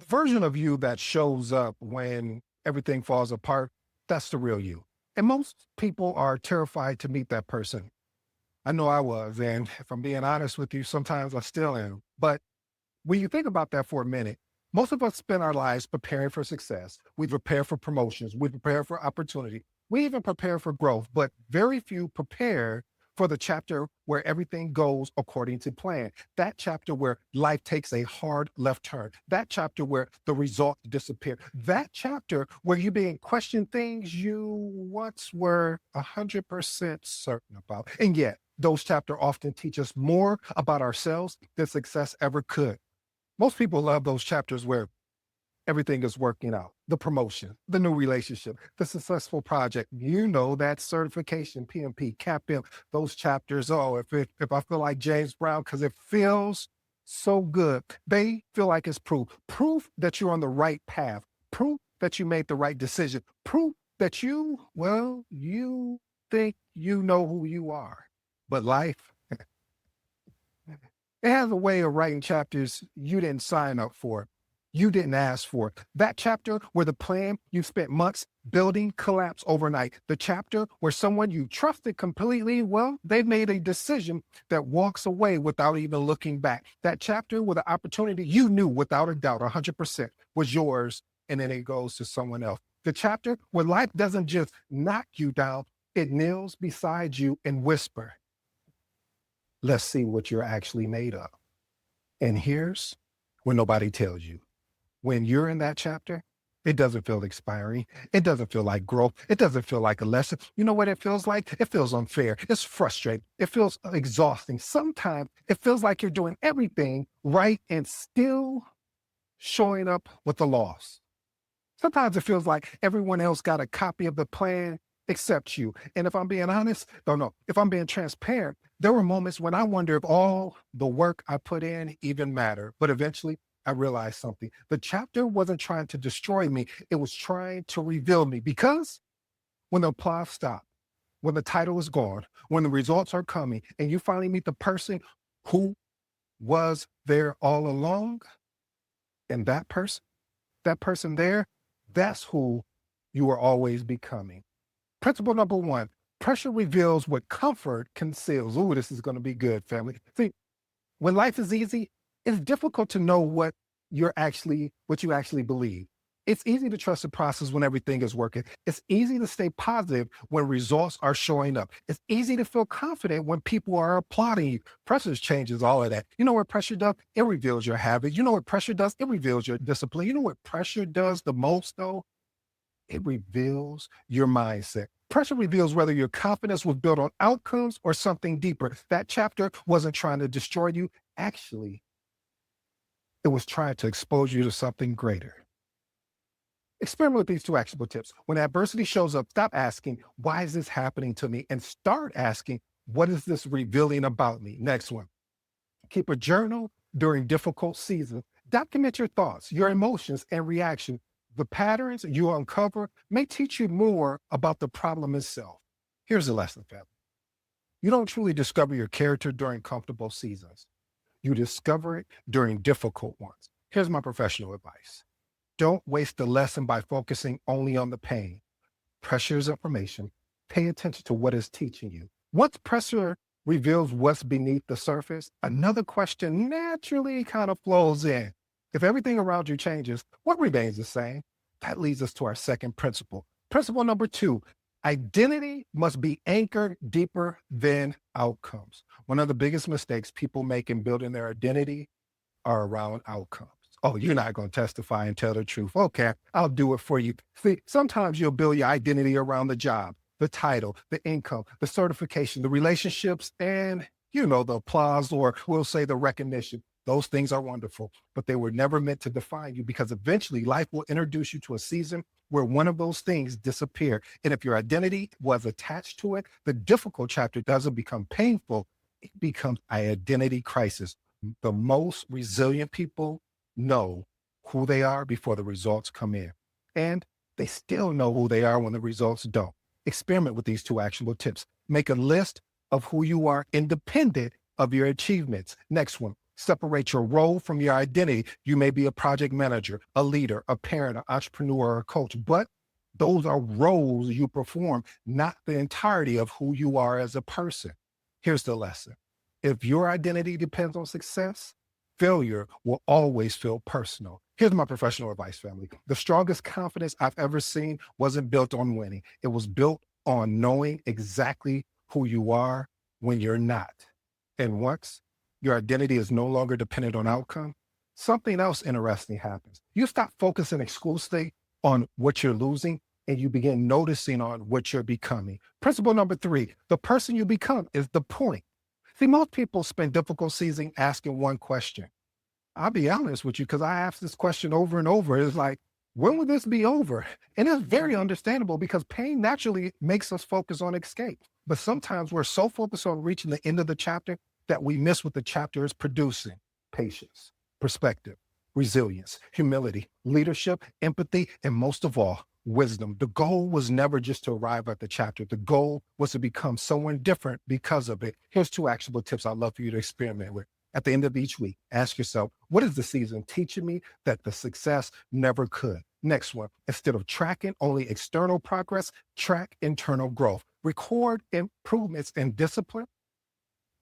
version of you that shows up when everything falls apart, that's the real you. And most people are terrified to meet that person. I know I was. And if I'm being honest with you, sometimes I still am. But when you think about that for a minute, most of us spend our lives preparing for success. We prepare for promotions. We prepare for opportunity. We even prepare for growth, but very few prepare for the chapter where everything goes according to plan. That chapter where life takes a hard left turn. That chapter where the results disappear. That chapter where you being questioned things you once were 100% certain about. And yet, those chapters often teach us more about ourselves than success ever could. Most people love those chapters where everything is working out, the promotion, the new relationship, the successful project, that certification, PMP, CAPM, those chapters. Oh, if I feel like James Brown, because it feels so good, they feel like it's proof that you're on the right path, proof that you made the right decision, proof that you think you know who you are. But life, it has a way of writing chapters you didn't sign up for. You didn't ask for. That chapter where the plan you spent months building collapsed overnight. The chapter where someone you trusted completely, they made a decision that walks away without even looking back. That chapter where the opportunity you knew without a doubt 100% was yours, and then it goes to someone else. The chapter where life doesn't just knock you down, it kneels beside you and whisper, let's see what you're actually made of. And here's when nobody tells you. When you're in that chapter, it doesn't feel expiring. It doesn't feel like growth. It doesn't feel like a lesson. You know what it feels like? It feels unfair. It's frustrating. It feels exhausting. Sometimes it feels like you're doing everything right and still showing up with a loss. Sometimes it feels like everyone else got a copy of the plan except you. And if I'm being honest, if I'm being transparent, there were moments when I wonder if all the work I put in even mattered. But eventually, I realized something. The chapter wasn't trying to destroy me. It was trying to reveal me, because when the applause stops, when the title is gone, when the results are coming, and you finally meet the person who was there all along, and that person there, that's who you are always becoming. Principle number one, pressure reveals what comfort conceals. Ooh, this is going to be good, family. See, when life is easy, it's difficult to know what you actually believe. It's easy to trust the process when everything is working. It's easy to stay positive when results are showing up. It's easy to feel confident when people are applauding you. Pressure changes all of that. You know what pressure does? It reveals your habit. You know what pressure does? It reveals your discipline. You know what pressure does the most, though? It reveals your mindset. Pressure reveals whether your confidence was built on outcomes or something deeper. That chapter wasn't trying to destroy you. Actually, it was trying to expose you to something greater. Experiment with these two actionable tips. When adversity shows up, stop asking, why is this happening to me? And start asking, what is this revealing about me? Next one. Keep a journal during difficult seasons. Document your thoughts, your emotions, and reactions. The patterns you uncover may teach you more about the problem itself. Here's the lesson, family. You don't truly discover your character during comfortable seasons. You discover it during difficult ones. Here's my professional advice. Don't waste the lesson by focusing only on the pain. Pressure is information. Pay attention to what it's teaching you. Once pressure reveals what's beneath the surface, another question naturally kind of flows in. If everything around you changes, what remains the same? That leads us to our second principle. Principle number two, identity must be anchored deeper than outcomes. One of the biggest mistakes people make in building their identity are around outcomes. Oh, you're not going to testify and tell the truth. Okay, I'll do it for you. See, sometimes you'll build your identity around the job, the title, the income, the certification, the relationships, and, the applause, or we'll say the recognition. Those things are wonderful, but they were never meant to define you, because eventually life will introduce you to a season where one of those things disappear. And if your identity was attached to it, the difficult chapter doesn't become painful. It becomes an identity crisis. The most resilient people know who they are before the results come in. And they still know who they are when the results don't. Experiment with these two actionable tips. Make a list of who you are independent of your achievements. Next one, Separate your role from your identity. You may be a project manager, a leader, a parent, an entrepreneur, or a coach, but those are roles you perform, not the entirety of who you are as a person. Here's the lesson. If your identity depends on success, failure will always feel personal. Here's my professional advice, family. The strongest confidence I've ever seen wasn't built on winning. It was built on knowing exactly who you are when you're not. And once your identity is no longer dependent on outcome, something else interesting happens. You stop focusing exclusively on what you're losing and you begin noticing on what you're becoming. Principle number 3, the person you become is the point. See, most people spend difficult season asking one question. I'll be honest with you, because I ask this question over and over. It's like, when will this be over? And it's very understandable because pain naturally makes us focus on escape. But sometimes we're so focused on reaching the end of the chapter that we miss what the chapter is producing: patience, perspective, resilience, humility, leadership, empathy, and most of all, wisdom. The goal was never just to arrive at the chapter. The goal was to become someone different because of it. Here's 2 actionable tips I'd love for you to experiment with. At the end of each week, ask yourself, what is the season teaching me that the success never could? Next one, instead of tracking only external progress, track internal growth. Record improvements in discipline,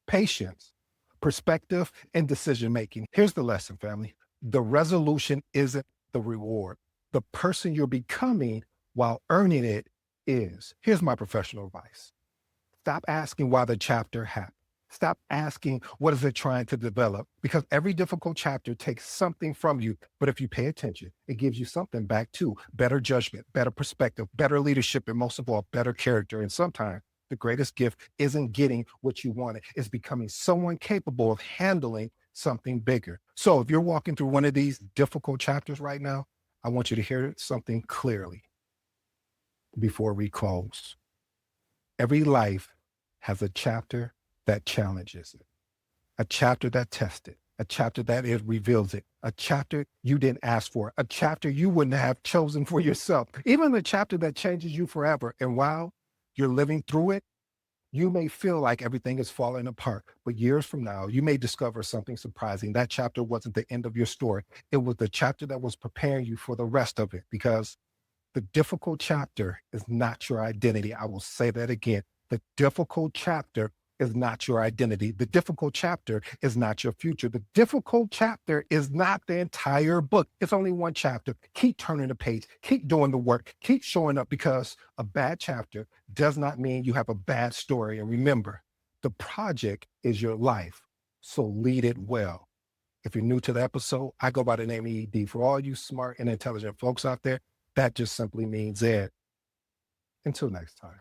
patience, perspective, and decision making. Here's the lesson, family. The resolution isn't the reward. The person you're becoming while earning it is. Here's my professional advice. Stop asking why the chapter happened. Stop asking what is it trying to develop, because every difficult chapter takes something from you. But if you pay attention, it gives you something back too: better judgment, better perspective, better leadership, and most of all, better character. And sometimes the greatest gift isn't getting what you wanted, it's becoming someone capable of handling something bigger. So if you're walking through one of these difficult chapters right now, I want you to hear something clearly before we close. Every life has a chapter that challenges it, a chapter that tests it, a chapter that it reveals it, a chapter you didn't ask for, a chapter you wouldn't have chosen for yourself, even a chapter that changes you forever. And while you're living through it, you may feel like everything is falling apart, but years from now, you may discover something surprising. That chapter wasn't the end of your story. It was the chapter that was preparing you for the rest of it, because the difficult chapter is not your identity. I will say that again. The difficult chapter is not your identity. The difficult chapter is not your future. The difficult chapter is not the entire book. It's only one chapter. Keep turning the page. Keep doing the work. Keep showing up, because a bad chapter does not mean you have a bad story. And remember, the project is your life. So lead it well. If you're new to the episode, I go by the name ED. For all you smart and intelligent folks out there, that just simply means Ed. Until next time.